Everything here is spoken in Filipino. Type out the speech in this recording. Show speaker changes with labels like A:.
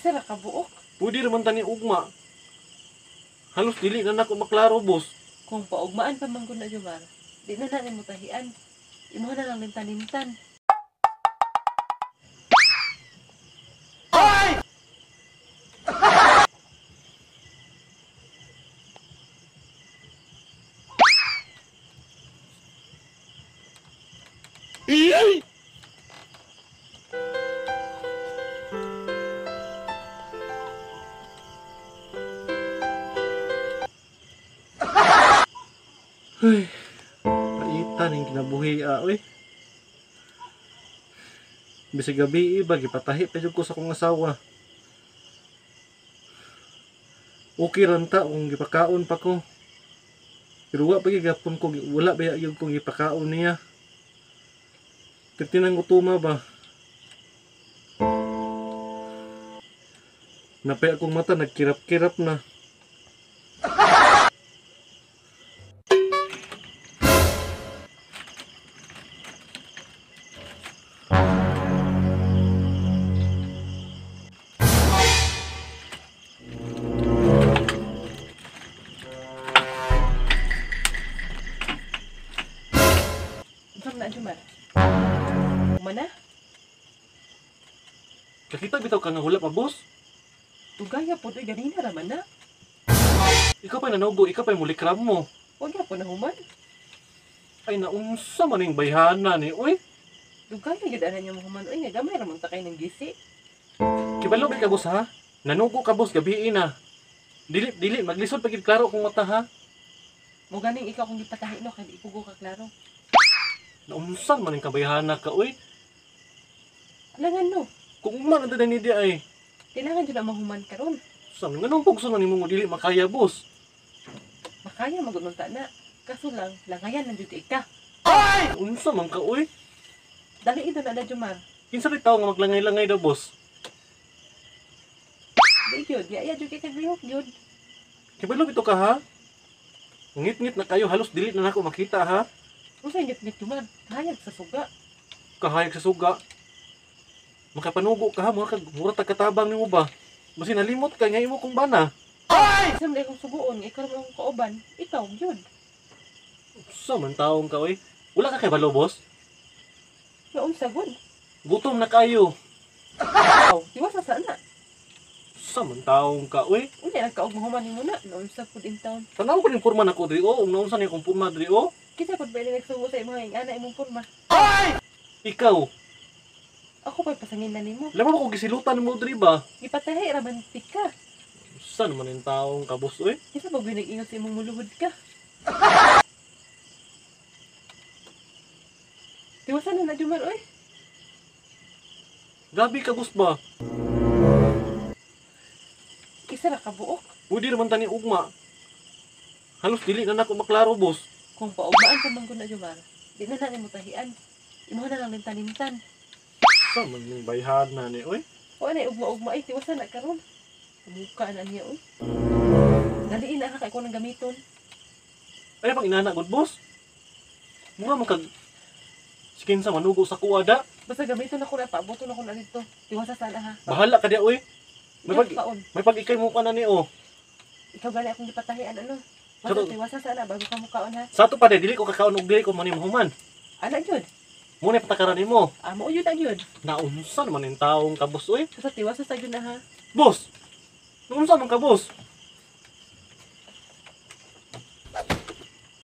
A: Isa ra ka buok.
B: Pwede naman tani ugma. Halos dili na nako maklaro, boss.
A: Kung paugmaan pa man gud na Jomar, di na nimo tahian. Imo na lang lintan-lintan.
B: Iyay! Ay, paitan yung kinabuhi oy. Bisag gabi iba, gipatahi pa jud ko sa akong asawa. Okay ranta kung gipakaon pa ko. Pero wala pa gigapon ko, wala ba yung kung gipakaon niya. Titinang utuma ba? Napay akong mata, nagkirap-kirap na.
A: Unsa na Jomar? Mana?
B: Kakita bitaw ka nga hula pa, boss.
A: Tugaya po do'y ganina raman na.
B: Ikaw pa'y nanugo, ikaw pa'y mulikram mo.
A: Huwag na po na human.
B: Ay, naunsa man yung bayhana ni, uy.
A: Tugaya gidaanan niya mo human. Uy, nga gamay ramang takay ng gisi.
B: Kibalo ka, boss, ha? Nanugo ka, boss, gabiin na. Dili, maglisod pagid klaro kung mata, ha?
A: Mo ganing ikaw kung gipatahi no, kaya ipugo ka klaro.
B: Naunsan man yung kabayhana ka, uy.
A: Alangan no,
B: Kung man na ni di ay.
A: kailangan dyan na mahuman karon.
B: Saan nga nung pugso na ni mo dili makaya, boss.
A: Makaya magununta na. Kaso lang, langayan ng duty ka.
B: Ay! Unsa man ka, uy.
A: Dali ito na Jomar.
B: Kinsa rin tao nga maglangay-langay daw, boss.
A: Di yun, yaya dyan kay kagrihok yun.
B: Kibalo bito ka, ha? Ngit-ngit na kayo, halos dili na nako makita, ha?
A: Kung sa ingit-ngit Jomar, hayag sa suga.
B: Kahayag sa suga. Makapanugo ka, ha? Mura tagkatabang ni mo ba? Basi nalimot ka, nga imo kong bana.
A: Isang na akong suguon, ikaw naman akong kauban. Ikaw, yun.
B: Sa man taong ka, uy. Wala ka kay balo, boss.
A: Yaon sagod.
B: Gutom na kayo.
A: Ikaw, iwas na sana.
B: Sa man taong ka, uy.
A: Uli, nagkaog mahuman mo na. Noon sa food in town.
B: Tanaw ko rin porma na ko, dri, o. Naunsan niya kong porma, dri, o.
A: Kita po ba nagsugo sa imong ingana imong porma?
B: Ikaw.
A: Ako pa'y pasangin na nimo.
B: Alam mo ko gisilutan mo, dri, ba?
A: Ipatahi, ramantik ka.
B: Sa naman yung taong ka, boss, uy.
A: Isa ba binag-ingot sa imong muluhod ka? Tiwasan na Jomar, oy.
B: Gabi ka, boss ba?
A: Isa ra ka buok.
B: Pwede naman tani ugma. Halos dili na nako maklaro, boss.
A: Kung paugmaan pa man gud na Jomar, di na nimo tahian. Imo na lang lintan-lintan.
B: Sa man yung bayhana ni, uy.
A: O anay ugma-ugma ay tiwasan na karon. Muka na niya, oy. Daliin na ka kay ko nang gamiton.
B: Ay, pang inana, good boss. Mura man kag skin sa manugo sa kuwada.
A: Basta gamiton ako na paaboton ako na dito. Tiwasa sana ha.
B: Bahala ka diya, uy.
A: Paon.
B: May pag-ikay mo pa na ni, oh.
A: Ikaw gali akong gipatahian ano.
B: Pero-
A: Basta tiwasa sana bago ka mukaon ha.
B: Sa ato pa de, dili ko kakaon og dili ko manimhuman.
A: Ana jud.
B: Muna patakaran nimo.
A: Amo yun ang yun.
B: Naunsa naman yung taong ka, boss, uy.
A: Basta tiwasa sa yun na ha.
B: Boss! Naunsa man ka, boss?